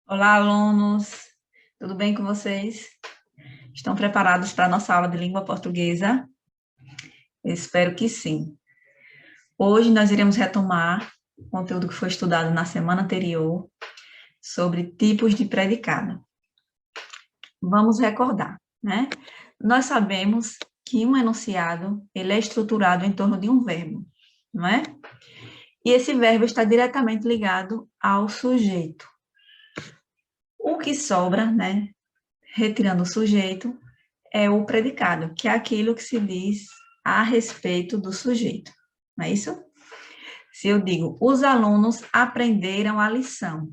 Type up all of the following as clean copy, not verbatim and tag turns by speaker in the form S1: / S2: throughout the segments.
S1: Olá, alunos! Tudo bem com vocês? Estão preparados para a nossa aula de língua portuguesa? Eu espero que sim. Hoje nós iremos retomar o conteúdo que foi estudado na semana anterior sobre tipos de predicado. Vamos recordar, né? Nós sabemos que um enunciado, ele é estruturado em torno de um verbo, não é? E esse verbo está diretamente ligado ao sujeito. O que sobra, né, retirando o sujeito, é o predicado, que é aquilo que se diz a respeito do sujeito, não é isso? Se eu digo, os alunos aprenderam a lição.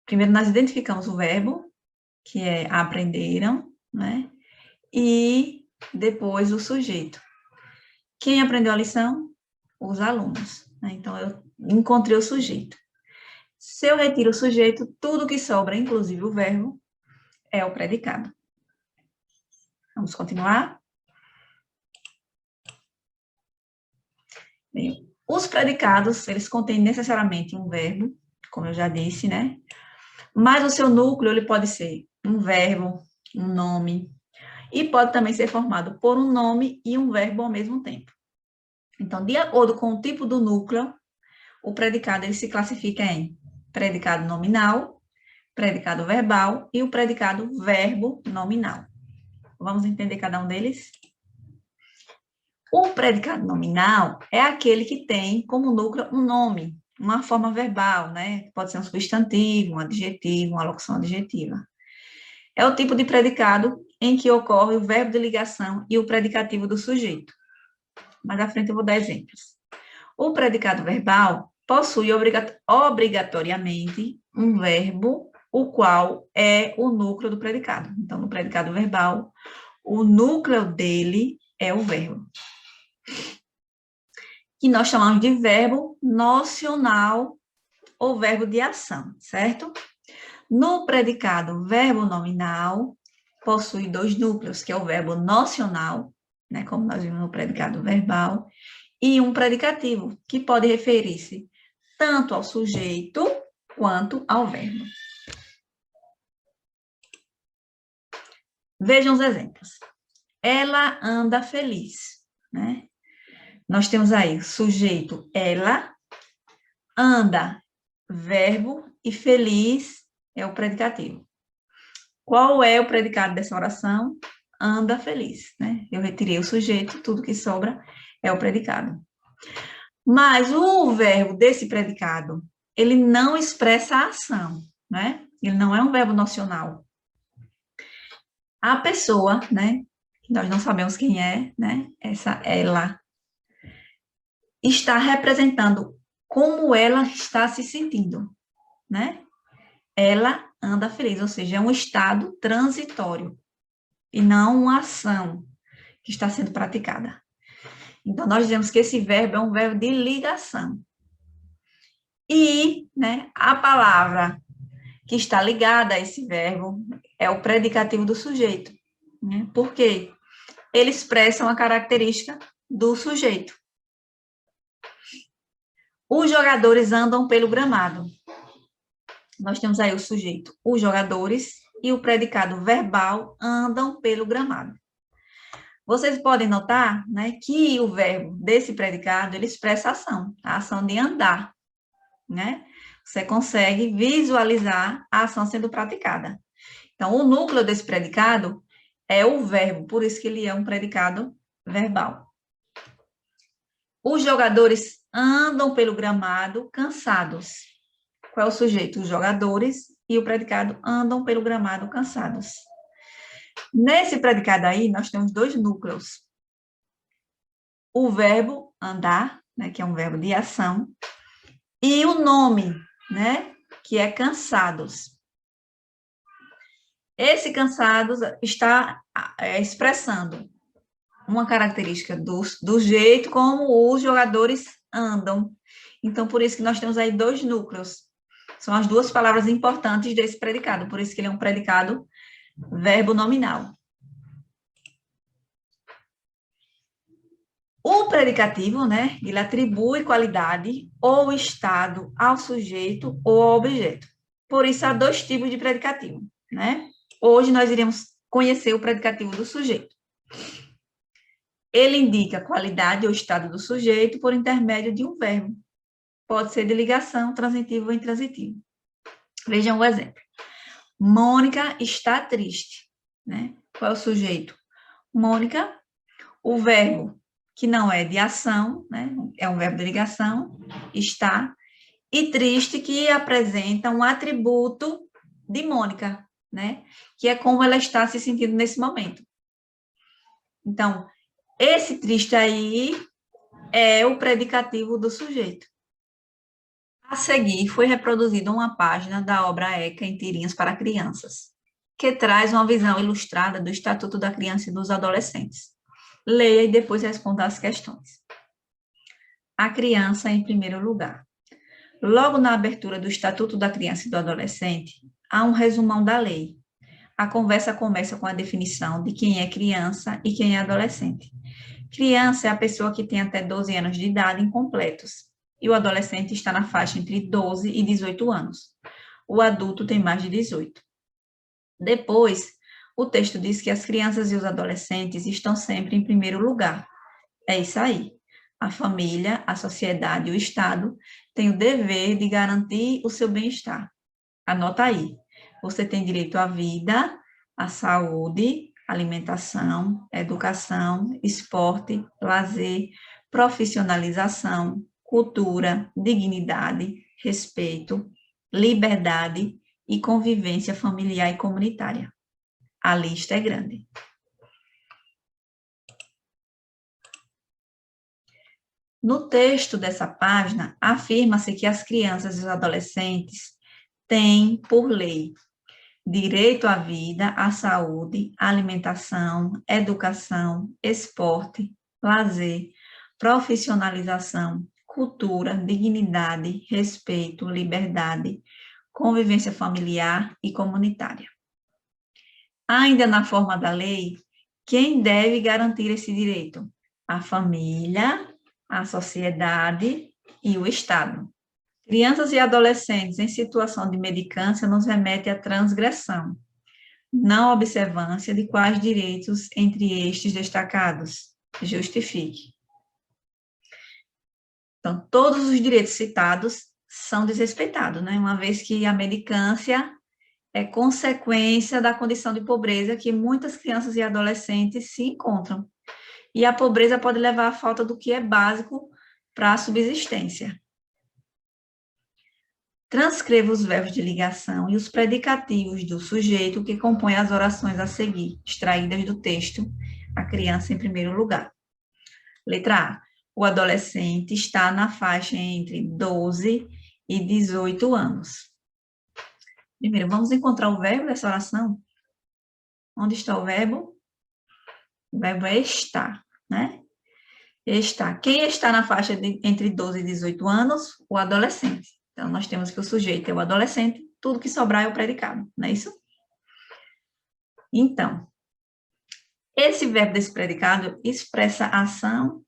S1: Primeiro nós identificamos o verbo, que é aprenderam, né? E depois o sujeito. Quem aprendeu a lição? Os alunos, né? Então, eu encontrei o sujeito. Se eu retiro o sujeito, tudo que sobra, inclusive o verbo, é o predicado. Vamos continuar? Bem, os predicados, eles contêm necessariamente um verbo, como eu já disse, né? Mas o seu núcleo, ele pode ser um verbo, um nome, e pode também ser formado por um nome e um verbo ao mesmo tempo. Então, de acordo com o tipo do núcleo, o predicado, ele se classifica em predicado nominal, predicado verbal e o predicado verbo nominal. Vamos entender cada um deles? O predicado nominal é aquele que tem como núcleo um nome, uma forma verbal, né? Pode ser um substantivo, um adjetivo, uma locução adjetiva. É o tipo de predicado em que ocorre o verbo de ligação e o predicativo do sujeito. Mais à frente eu vou dar exemplos. O predicado verbal possui obrigatoriamente um verbo, o qual é o núcleo do predicado. Então, no predicado verbal, o núcleo dele é o verbo, que nós chamamos de verbo nocional ou verbo de ação, certo? No predicado verbo nominal, possui dois núcleos, que é o verbo nocional, né, como nós vimos no predicado verbal, e um predicativo, que pode referir-se tanto ao sujeito quanto ao verbo. Vejam os exemplos. Ela anda feliz, né? Nós temos aí sujeito, ela, anda, verbo, e feliz é o predicativo. Qual é o predicado dessa oração? Anda feliz, né? Eu retirei o sujeito, tudo que sobra é o predicado. Mas o verbo desse predicado, ele não expressa a ação, né? Ele não é um verbo nocional. A pessoa, né? Nós não sabemos quem é, né? Essa ela está representando como ela está se sentindo, né? Ela anda feliz, ou seja, é um estado transitório e não uma ação que está sendo praticada. Então, nós dizemos que esse verbo é um verbo de ligação. E, né, a palavra que está ligada a esse verbo é o predicativo do sujeito. Né? Por quê? Ele expressa uma característica do sujeito. Os jogadores andam pelo gramado. Nós temos aí o sujeito, os jogadores, e o predicado verbal andam pelo gramado. Vocês podem notar, né, que o verbo desse predicado, ele expressa a ação de andar, né? Você consegue visualizar a ação sendo praticada. Então, o núcleo desse predicado é o verbo, por isso que ele é um predicado verbal. Os jogadores andam pelo gramado cansados. Qual é o sujeito? Os jogadores, e o predicado andam pelo gramado cansados. Nesse predicado aí, nós temos dois núcleos. O verbo andar, né, que é um verbo de ação, e o nome, né, que é cansados. Esse cansados está expressando uma característica do jeito como os jogadores andam. Então, por isso que nós temos aí dois núcleos. São as duas palavras importantes desse predicado, por isso que ele é um predicado verbo nominal. O predicativo, né, ele atribui qualidade ou estado ao sujeito ou ao objeto. Por isso, há dois tipos de predicativo, né? Hoje nós iremos conhecer o predicativo do sujeito. Ele indica a qualidade ou estado do sujeito por intermédio de um verbo. Pode ser de ligação, transitivo ou intransitivo. Vejam o exemplo. Mônica está triste, né? Qual é o sujeito? Mônica, o verbo que não é de ação, né? É um verbo de ligação, está, e triste, que apresenta um atributo de Mônica, né? Que é como ela está se sentindo nesse momento. Então, esse triste aí é o predicativo do sujeito. A seguir, foi reproduzida uma página da obra ECA em tirinhas para crianças, que traz uma visão ilustrada do Estatuto da Criança e dos Adolescentes. Leia e depois responda as questões. A criança em primeiro lugar. Logo na abertura do Estatuto da Criança e do Adolescente, há um resumão da lei. A conversa começa com a definição de quem é criança e quem é adolescente. Criança é a pessoa que tem até 12 anos de idade incompletos, e o adolescente está na faixa entre 12 e 18 anos. O adulto tem mais de 18. Depois, o texto diz que as crianças e os adolescentes estão sempre em primeiro lugar. É isso aí. A família, a sociedade e o Estado têm o dever de garantir o seu bem-estar. Anota aí. Você tem direito à vida, à saúde, alimentação, educação, esporte, lazer, profissionalização, cultura, dignidade, respeito, liberdade e convivência familiar e comunitária. A lista é grande. No texto dessa página, afirma-se que as crianças e os adolescentes têm, por lei, direito à vida, à saúde, à alimentação, educação, esporte, lazer, profissionalização, cultura, dignidade, respeito, liberdade, convivência familiar e comunitária. Ainda na forma da lei, quem deve garantir esse direito? A família, a sociedade e o Estado. Crianças e adolescentes em situação de mendicância nos remete à transgressão, não observância de quais direitos entre estes destacados. Justifique. Então, todos os direitos citados são desrespeitados, né? Uma vez que a mendicância é consequência da condição de pobreza que muitas crianças e adolescentes se encontram. E a pobreza pode levar à falta do que é básico para a subsistência. Transcreva os verbos de ligação e os predicativos do sujeito que compõem as orações a seguir, extraídas do texto, a criança em primeiro lugar. Letra A. O adolescente está na faixa entre 12 e 18 anos. Primeiro, vamos encontrar o verbo dessa oração? Onde está o verbo? O verbo é estar, né? Está. Quem está na faixa entre 12 e 18 anos? O adolescente. Então, nós temos que o sujeito é o adolescente, tudo que sobrar é o predicado, não é isso? Então, esse verbo desse predicado expressa ação?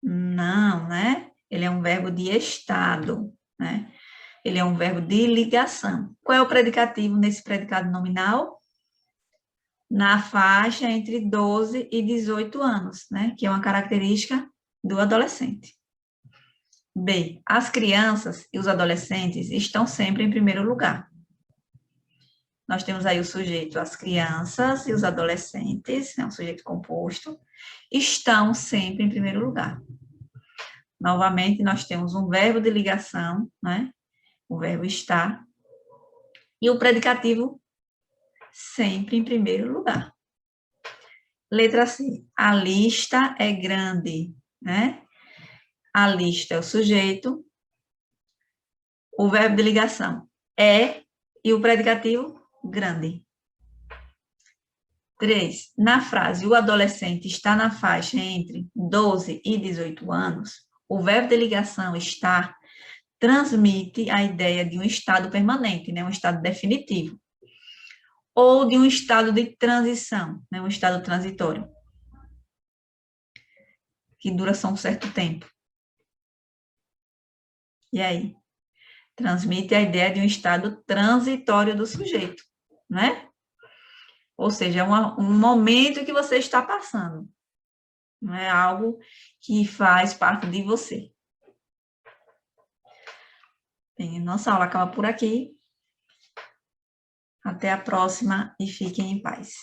S1: Não, né? Ele é um verbo de estado, né? Ele é um verbo de ligação. Qual é o predicativo nesse predicado nominal? Na faixa entre 12 e 18 anos, né? Que é uma característica do adolescente. B. As crianças e os adolescentes estão sempre em primeiro lugar. Nós temos aí o sujeito, as crianças e os adolescentes, é um sujeito composto, estão sempre em primeiro lugar. Novamente, nós temos um verbo de ligação, né? O verbo estar, e o predicativo sempre em primeiro lugar. Letra C. A lista é grande, né? A lista é o sujeito, o verbo de ligação é, e o predicativo, grande. 3. Na frase, o adolescente está na faixa entre 12 e 18 anos, o verbo de ligação, estar, transmite a ideia de um estado permanente, né? Um estado definitivo. Ou de um estado de transição, né? Um estado transitório, que dura só um certo tempo. E aí? Transmite a ideia de um estado transitório do sujeito, né? Ou seja, é um momento que você está passando. Não é algo que faz parte de você. Bem, nossa aula acaba por aqui. Até a próxima e fiquem em paz.